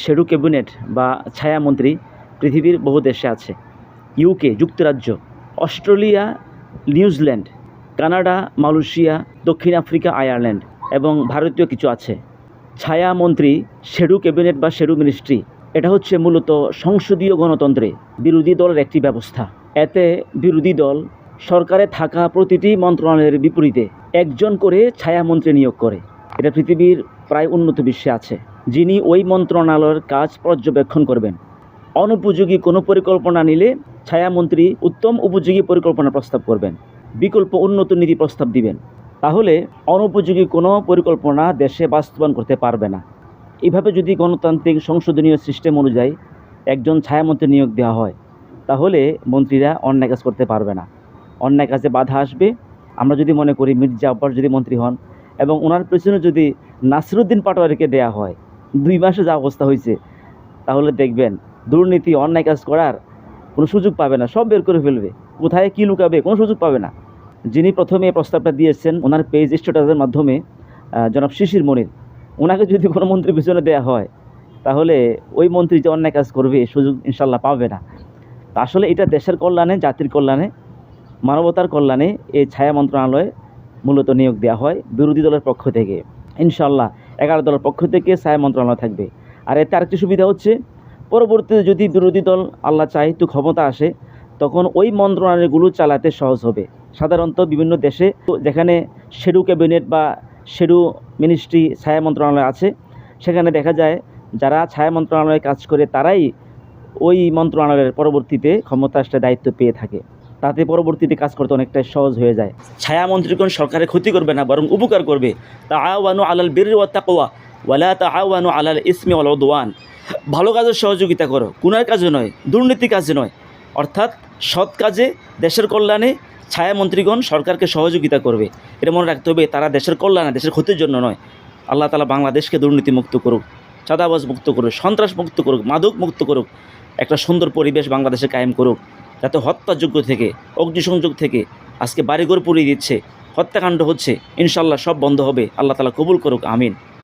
Shadow cabinet বা ছায়ামন্ত্রী পৃথিবীর বহু দেশে আছে। ইউকে যুক্তরাজ্য, অস্ট্রেলিয়া, নিউজিল্যান্ড, কানাডা, মালয়েশিয়া, দক্ষিণ আফ্রিকা, আয়ারল্যান্ড এবং ভারতীয় কিছু আছে। ছায়ামন্ত্রী শ্যাডো ক্যাবিনেট বা শ্যাডো মিনিস্ট্রি এটা হচ্ছে মূলত সংসদীয় গণতন্ত্রে বিরোধী দলের একটি ব্যবস্থা। এতে বিরোধী দল সরকারে থাকা প্রতিটি মন্ত্রণালয়ের বিপরীতে একজন করে ছায়ামন্ত্রী নিয়োগ করে। এটা পৃথিবীর প্রায় উন্নত বিশ্বে আছে, যিনি ওই মন্ত্রণালয়ের কাজ পর্যবেক্ষণ করবেন। অনুপযোগী কোনো পরিকল্পনা নিলে ছায়ামন্ত্রী উত্তম উপযোগী পরিকল্পনা প্রস্তাব করবেন, বিকল্প উন্নত নীতি প্রস্তাব দিবেন। তাহলে অনুপযোগী কোনো পরিকল্পনা দেশে বাস্তবায়ন করতে পারবে না। এভাবে যদি গণতান্ত্রিক সংশোধনীয় সিস্টেম অনুযায়ী একজন ছায়ামন্ত্রী নিয়োগ দেওয়া হয়, তাহলে মন্ত্রীরা অন্যায় কাজ করতে পারবে না, অন্যায় কাজে বাধা আসবে। আমরা যদি মনে করি মির্জা আব্বাস যদি মন্ত্রী হন এবং ওনার পেছনে যদি নাসিরুদ্দিন পাটোয়ারিকে দেয়া হয়, 2 মাসে যা অবস্থা হয়েছে, তাহলে দেখবেন দুর্নীতি অন্যায় কাজ করার কোনো সুযোগ পাবে না, সব বের করে ফেলবে, কোথায় কী লুকাবে কোনো সুযোগ পাবে না। যিনি প্রথমে এই প্রস্তাবটা দিয়েছেন ওনার পেজ স্ট্যাটাসের মাধ্যমে, জনাব শিশির মনির, ওনাকে যদি কোনো মন্ত্রীর পিছনে দেওয়া হয়, তাহলে ওই মন্ত্রী যে অন্যায় কাজ করবে সুযোগ ইনশাল্লাহ পাবে না। তা আসলে এটা দেশের কল্যাণে, জাতির কল্যাণে, মানবতার কল্যাণে এই ছায়া মন্ত্রণালয়ে মূলত নিয়োগ দেওয়া হয় বিরোধী দলের পক্ষ থেকে। ইনশাল্লাহ 11 দলের পক্ষ থেকে ছায়া মন্ত্রণালয় থাকবে। আর এতে আরেকটি সুবিধা হচ্ছে, পরবর্তীতে যদি বিরোধী দল আল্লাহ চায় তো ক্ষমতা আসে, তখন ওই মন্ত্রণালয়গুলো চালাতে সহজ হবে। সাধারণত বিভিন্ন দেশে যেখানে শ্যাডো ক্যাবিনেট বা শ্যাডো মিনিস্ট্রি ছায়া মন্ত্রণালয় আছে, সেখানে দেখা যায় যারা ছায়া মন্ত্রণালয়ে কাজ করে তারাই ওই মন্ত্রণালয়ের পরবর্তীতে ক্ষমতা আসলে দায়িত্ব পেয়ে থাকে। তাতে পরবর্তীতে কাজ করতে অনেকটাই সহজ হয়ে যায়। ছায়ামন্ত্রীগণ সরকারের ক্ষতি করবে না, বরং উপকার করবে। তাআওয়ানু আলাল বিররি ওয়াত তাকওয়া ওয়ালা তাআওয়ানু আলাল ইসমি ওয়াল উদওয়ান। ভালো কাজের সহযোগিতা করো, গুনার কাজে নয়, দুর্নীতি কাজে নয়। অর্থাৎ সৎ কাজে, দেশের কল্যাণে ছায়ামন্ত্রীগণ সরকারকে সহযোগিতা করবে। এটা মনে রাখতে হবে, তারা দেশের কল্যাণে, দেশের ক্ষতির জন্য নয়। আল্লাহ তাআলা বাংলাদেশকে দুর্নীতি মুক্ত করুক, চাঁদাবাজ মুক্ত করুক, সন্ত্রাস মুক্ত করুক, মাদক মুক্ত করুক, একটা সুন্দর পরিবেশ বাংলাদেশে কায়েম করুক, যাতে হত্যাযোগ্য থেকে, অগ্নিসংযোগ থেকে আজকে বাড়িঘর পুড়িয়ে দিচ্ছে, হত্যাকাণ্ড হচ্ছে, ইনশাল্লাহ সব বন্ধ হবে। আল্লাহ তাআলা কবুল করুক, আমিন।